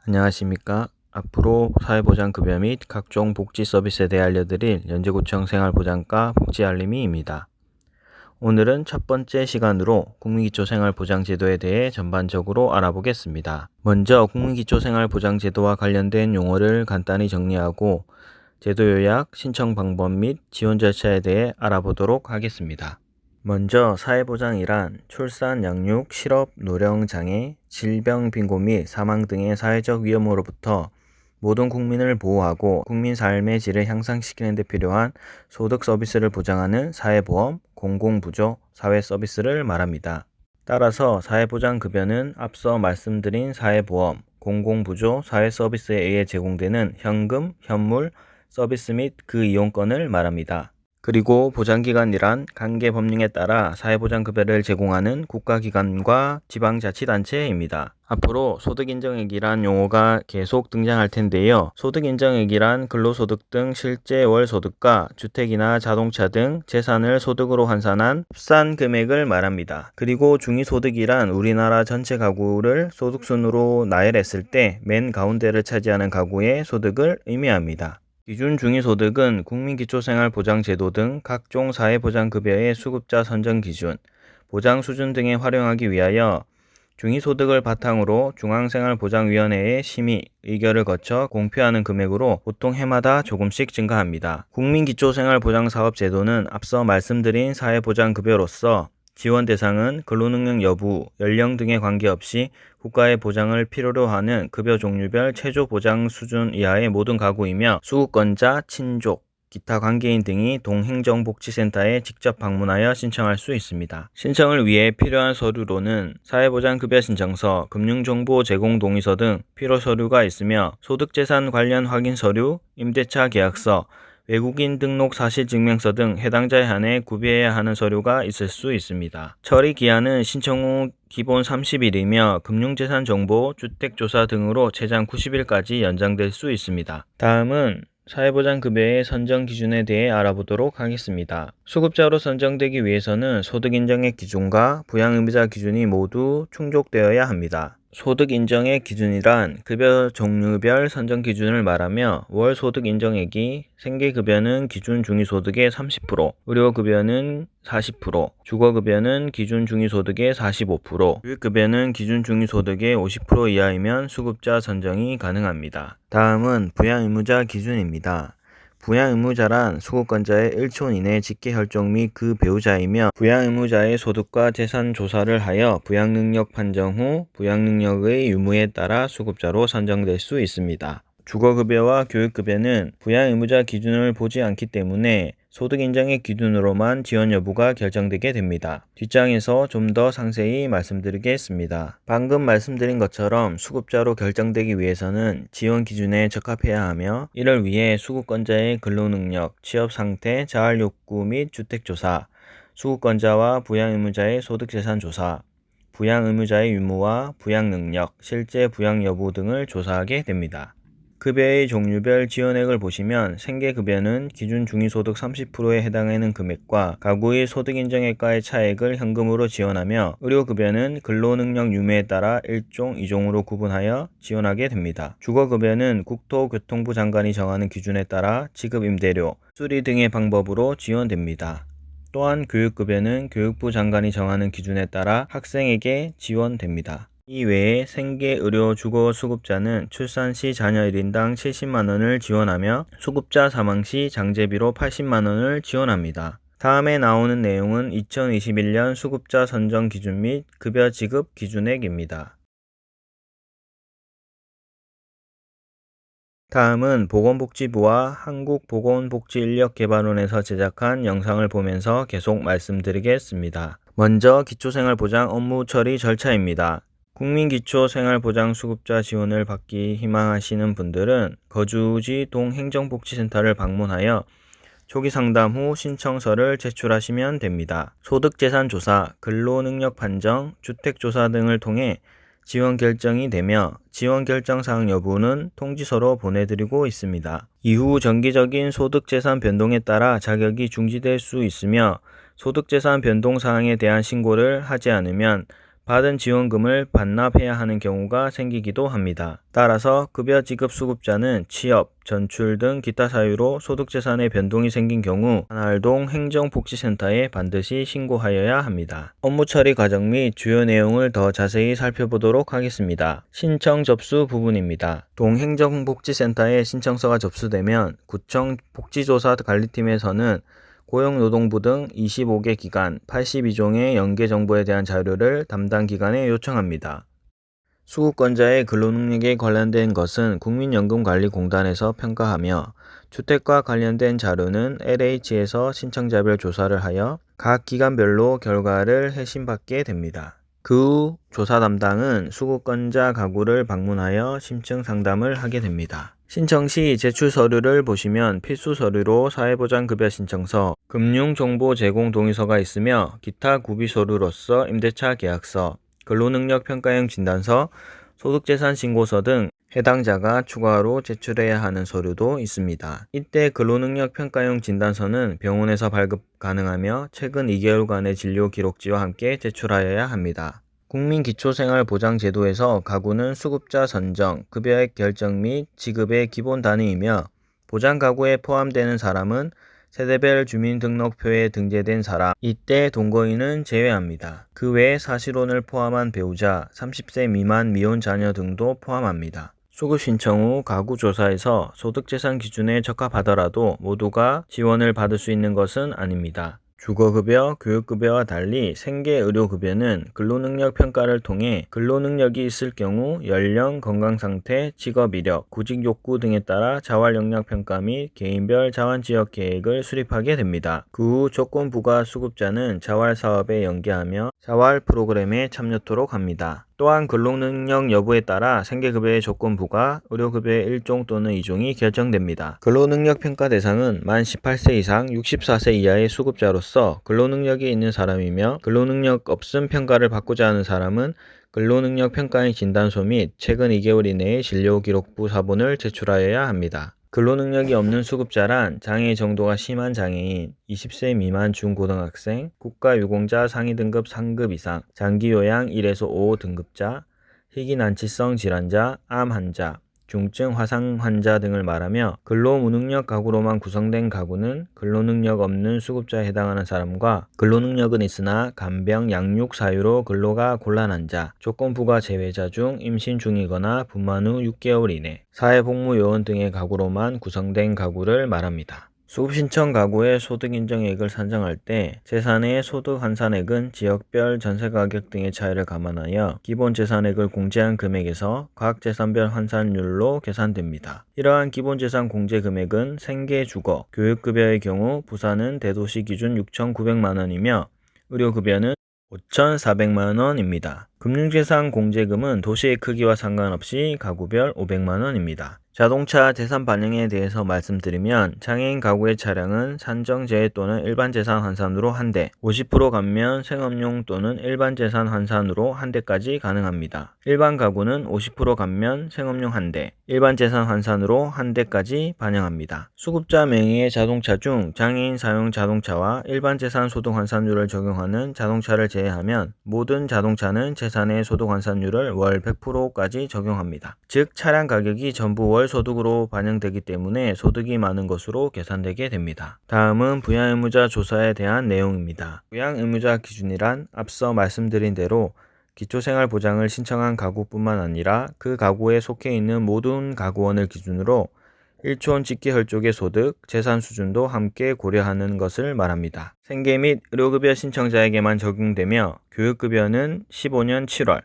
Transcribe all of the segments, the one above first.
안녕하십니까. 앞으로 사회보장급여 및 각종 복지 서비스에 대해 알려드릴 연제구청 생활보장과 복지알림이입니다. 오늘은 첫 번째 시간으로 국민기초생활보장제도에 대해 전반적으로 알아보겠습니다. 먼저 국민기초생활보장제도와 관련된 용어를 간단히 정리하고 제도 요약, 신청 방법 및 지원 절차에 대해 알아보도록 하겠습니다. 먼저 사회보장이란 출산, 양육, 실업, 노령장애, 질병, 빈곤 및 사망 등의 사회적 위험으로부터 모든 국민을 보호하고 국민 삶의 질을 향상시키는 데 필요한 소득 서비스를 보장하는 사회보험, 공공부조, 사회서비스를 말합니다. 따라서 사회보장급여는 앞서 말씀드린 사회보험, 공공부조, 사회서비스에 의해 제공되는 현금, 현물, 서비스 및 그 이용권을 말합니다. 그리고 보장기관이란 관계법령에 따라 사회보장급여를 제공하는 국가기관과 지방자치단체입니다. 앞으로 소득인정액이란 용어가 계속 등장할 텐데요. 소득인정액이란 근로소득 등 실제 월소득과 주택이나 자동차 등 재산을 소득으로 환산한 합산 금액을 말합니다. 그리고 중위소득이란 우리나라 전체 가구를 소득순으로 나열했을 때 맨 가운데를 차지하는 가구의 소득을 의미합니다. 기준 중위소득은 국민기초생활보장제도 등 각종 사회보장급여의 수급자 선정 기준, 보장 수준 등에 활용하기 위하여 중위소득을 바탕으로 중앙생활보장위원회의 심의, 의결을 거쳐 공표하는 금액으로 보통 해마다 조금씩 증가합니다. 국민기초생활보장사업제도는 앞서 말씀드린 사회보장급여로서 지원 대상은 근로능력 여부, 연령 등에 관계없이 국가의 보장을 필요로 하는 급여 종류별 최저 보장 수준 이하의 모든 가구이며 수급권자, 친족, 기타 관계인 등이 동행정복지센터에 직접 방문하여 신청할 수 있습니다. 신청을 위해 필요한 서류로는 사회보장급여 신청서, 금융정보 제공 동의서 등 필요 서류가 있으며 소득재산 관련 확인 서류, 임대차 계약서, 외국인 등록 사실증명서 등 해당자에 한해 구비해야 하는 서류가 있을 수 있습니다. 처리 기한은 신청 후 기본 30일이며 금융재산 정보, 주택조사 등으로 최장 90일까지 연장될 수 있습니다. 다음은 사회보장급여의 선정 기준에 대해 알아보도록 하겠습니다. 수급자로 선정되기 위해서는 소득인정액 기준과 부양의무자 기준이 모두 충족되어야 합니다. 소득인정액 기준이란 급여 종류별 선정 기준을 말하며 월 소득인정액이 생계급여는 기준 중위소득의 30%, 의료급여는 40%, 주거급여는 기준 중위소득의 45%, 교육급여는 기준 중위소득의 50% 이하이면 수급자 선정이 가능합니다. 다음은 부양의무자 기준입니다. 부양의무자란 수급권자의 1촌 이내 직계혈족 및 그 배우자이며 부양의무자의 소득과 재산 조사를 하여 부양능력 판정 후 부양능력의 유무에 따라 수급자로 선정될 수 있습니다. 주거급여와 교육급여는 부양의무자 기준을 보지 않기 때문에 소득인정액 기준으로만 지원 여부가 결정되게 됩니다. 뒷장에서 좀 더 상세히 말씀드리겠습니다. 방금 말씀드린 것처럼 수급자로 결정되기 위해서는 지원 기준에 적합해야 하며 이를 위해 수급권자의 근로능력, 취업상태, 자활욕구 및 주택조사, 수급권자와 부양의무자의 소득재산조사, 부양의무자의 유무와 부양능력, 실제 부양 여부 등을 조사하게 됩니다. 급여의 종류별 지원액을 보시면 생계급여는 기준 중위소득 30%에 해당하는 금액과 가구의 소득인정액과의 차액을 현금으로 지원하며 의료급여는 근로능력 유무에 따라 1종, 2종으로 구분하여 지원하게 됩니다. 주거급여는 국토교통부 장관이 정하는 기준에 따라 지급임대료, 수리 등의 방법으로 지원됩니다. 또한 교육급여는 교육부 장관이 정하는 기준에 따라 학생에게 지원됩니다. 이외에 생계, 의료, 주거 수급자는 출산 시 자녀 1인당 70만원을 지원하며 수급자 사망 시 장제비로 80만원을 지원합니다. 다음에 나오는 내용은 2021년 수급자 선정 기준 및 급여 지급 기준액입니다. 다음은 보건복지부와 한국보건복지인력개발원에서 제작한 영상을 보면서 계속 말씀드리겠습니다. 먼저 기초생활보장 업무 처리 절차입니다. 국민기초생활보장 수급자 지원을 받기 희망하시는 분들은 거주지 동행정복지센터를 방문하여 초기 상담 후 신청서를 제출하시면 됩니다. 소득재산조사, 근로능력 판정, 주택조사 등을 통해 지원 결정이 되며 지원 결정 사항 여부는 통지서로 보내드리고 있습니다. 이후 정기적인 소득재산 변동에 따라 자격이 중지될 수 있으며 소득재산 변동 사항에 대한 신고를 하지 않으면 받은 지원금을 반납해야 하는 경우가 생기기도 합니다. 따라서 급여 지급 수급자는 취업, 전출 등 기타 사유로 소득재산의 변동이 생긴 경우 관할동 행정복지센터에 반드시 신고하여야 합니다. 업무 처리 과정 및 주요 내용을 더 자세히 살펴보도록 하겠습니다. 신청 접수 부분입니다. 동행정복지센터에 신청서가 접수되면 구청 복지조사 관리팀에서는 고용노동부 등 25개 기관, 82종의 연계 정보에 대한 자료를 담당 기관에 요청합니다. 수급권자의 근로능력에 관련된 것은 국민연금관리공단에서 평가하며 주택과 관련된 자료는 LH에서 신청자별 조사를 하여 각 기관별로 결과를 해심받게 됩니다. 그 후 조사 담당은 수급권자 가구를 방문하여 심층 상담을 하게 됩니다. 신청 시 제출 서류를 보시면 필수 서류로 사회보장급여 신청서, 금융정보 제공 동의서가 있으며 기타 구비 서류로서 임대차 계약서, 근로능력 평가형 진단서, 소득재산 신고서 등 해당자가 추가로 제출해야 하는 서류도 있습니다. 이때 근로능력 평가형 진단서는 병원에서 발급 가능하며 최근 2개월간의 진료 기록지와 함께 제출하여야 합니다. 국민기초생활보장제도에서 가구는 수급자 선정, 급여액 결정 및 지급의 기본 단위이며 보장가구에 포함되는 사람은 세대별 주민등록표에 등재된 사람, 이때 동거인은 제외합니다. 그 외 사실혼을 포함한 배우자, 30세 미만 미혼 자녀 등도 포함합니다. 수급 신청 후 가구 조사에서 소득재산 기준에 적합하더라도 모두가 지원을 받을 수 있는 것은 아닙니다. 주거급여, 교육급여와 달리 생계의료급여는 근로능력 평가를 통해 근로능력이 있을 경우 연령, 건강상태, 직업이력, 구직욕구 등에 따라 자활역량평가 및 개인별 자활지역계획을 수립하게 됩니다. 그 후 조건부가 수급자는 자활사업에 연계하며 자활 프로그램에 참여토록 합니다. 또한 근로능력 여부에 따라 생계급여의 조건부가 의료급여의 1종 또는 2종이 결정됩니다. 근로능력 평가 대상은 만 18세 이상 64세 이하의 수급자로서 근로능력이 있는 사람이며 근로능력 없음 평가를 받고자 하는 사람은 근로능력 평가인 진단서 및 최근 2개월 이내의 진료기록부 사본을 제출하여야 합니다. 근로능력이 없는 수급자란 장애 정도가 심한 장애인, 20세 미만 중고등학생, 국가유공자 상위 등급 3급 이상, 장기요양 1에서 5 등급자, 희귀난치성 질환자, 암 환자, 중증 화상 환자 등을 말하며 근로무능력 가구로만 구성된 가구는 근로능력 없는 수급자에 해당하는 사람과 근로능력은 있으나 간병, 양육 사유로 근로가 곤란한 자, 조건부가 제외자 중 임신 중이거나 분만 후 6개월 이내, 사회복무요원 등의 가구로만 구성된 가구를 말합니다. 수급신청 가구의 소득인정액을 산정할 때 재산의 소득 환산액은 지역별 전세가격 등의 차이를 감안하여 기본재산액을 공제한 금액에서 각 재산별 환산율로 계산됩니다. 이러한 기본재산 공제금액은 생계, 주거, 교육급여의 경우 부산은 대도시 기준 6,900만원이며 의료급여는 5,400만원입니다. 금융재산 공제금은 도시의 크기와 상관없이 가구별 500만원입니다. 자동차 재산 반영에 대해서 말씀드리면 장애인 가구의 차량은 산정제외 또는 일반재산 환산으로 1대, 50% 감면 생업용 또는 일반재산 환산으로 1대까지 가능합니다. 일반 가구는 50% 감면 생업용 1대, 일반재산 환산으로 1대까지 반영합니다. 수급자 명의의 자동차 중 장애인 사용 자동차와 일반재산 소득 환산율을 적용하는 자동차를 제외하면 모든 자동차는 재산의 소득 환산율을 월 100%까지 적용합니다. 즉 차량 가격이 전부 월 소득으로 반영되기 때문에 소득이 많은 것으로 계산되게 됩니다. 다음은 부양의무자 조사에 대한 내용입니다. 부양의무자 기준이란 앞서 말씀드린 대로 기초생활보장을 신청한 가구뿐만 아니라 그 가구에 속해 있는 모든 가구원을 기준으로 1촌 직계혈족의 소득, 재산 수준도 함께 고려하는 것을 말합니다. 생계 및 의료급여 신청자에게만 적용되며 교육급여는 15년 7월,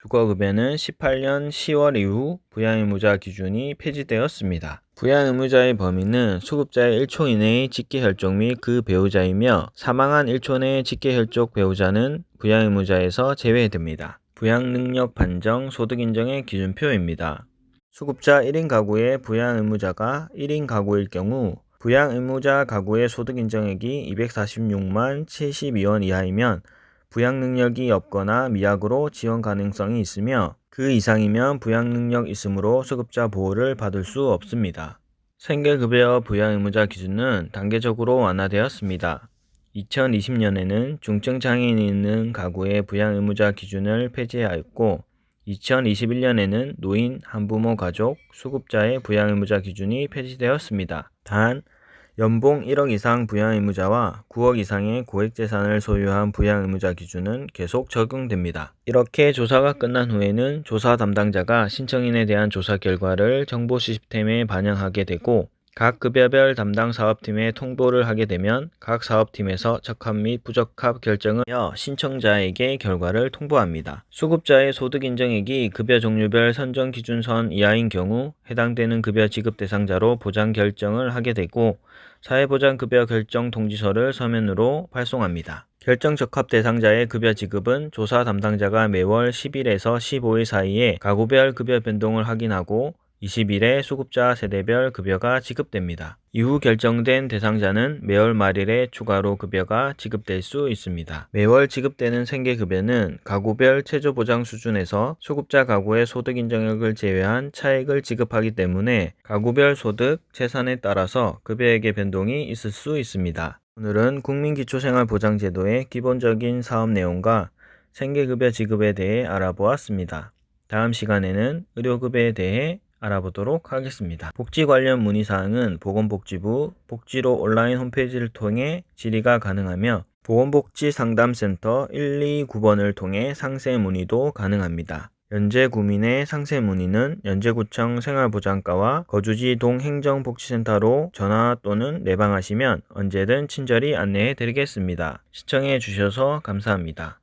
주거급여는 18년 10월 이후 부양의무자 기준이 폐지되었습니다. 부양의무자의 범위는 수급자의 1촌 이내의 직계혈족 및 그 배우자이며 사망한 1촌 내의 직계혈족 배우자는 부양의무자에서 제외됩니다. 부양능력 판정 소득인정의 기준표입니다. 수급자 1인 가구의 부양의무자가 1인 가구일 경우 부양의무자 가구의 소득인정액이 246만 72원 이하이면 부양능력이 없거나 미약으로 지원 가능성이 있으며 그 이상이면 부양능력 있으므로 수급자 보호를 받을 수 없습니다. 생계급여 부양의무자 기준은 단계적으로 완화되었습니다. 2020년에는 중증 장애인이 있는 가구의 부양 의무자 기준을 폐지하였고 2021년에는 노인, 한부모 가족, 수급자의 부양 의무자 기준이 폐지되었습니다. 단 연봉 1억 이상 부양 의무자와 9억 이상의 고액 재산을 소유한 부양 의무자 기준은 계속 적용됩니다. 이렇게 조사가 끝난 후에는 조사 담당자가 신청인에 대한 조사 결과를 정보 시스템에 반영하게 되고 각 급여별 담당 사업팀에 통보를 하게 되면 각 사업팀에서 적합 및 부적합 결정을 하여 신청자에게 결과를 통보합니다. 수급자의 소득 인정액이 급여 종류별 선정 기준선 이하인 경우 해당되는 급여 지급 대상자로 보장 결정을 하게 되고 사회보장급여 결정 통지서를 서면으로 발송합니다. 결정 적합 대상자의 급여 지급은 조사 담당자가 매월 10일에서 15일 사이에 가구별 급여 변동을 확인하고 20일에 수급자 세대별 급여가 지급됩니다. 이후 결정된 대상자는 매월 말일에 추가로 급여가 지급될 수 있습니다. 매월 지급되는 생계급여는 가구별 최저보장 수준에서 수급자 가구의 소득 인정액을 제외한 차액을 지급하기 때문에 가구별 소득, 재산에 따라서 급여액의 변동이 있을 수 있습니다. 오늘은 국민기초생활보장제도의 기본적인 사업 내용과 생계급여 지급에 대해 알아보았습니다. 다음 시간에는 의료급여에 대해 알아보도록 하겠습니다. 복지 관련 문의사항은 보건복지부 복지로 온라인 홈페이지를 통해 질의가 가능하며 보건복지상담센터 129번을 통해 상세 문의도 가능합니다. 연제구민의 상세 문의는 연제구청 생활보장과와 거주지 동행정복지센터로 전화 또는 내방하시면 언제든 친절히 안내해 드리겠습니다. 시청해 주셔서 감사합니다.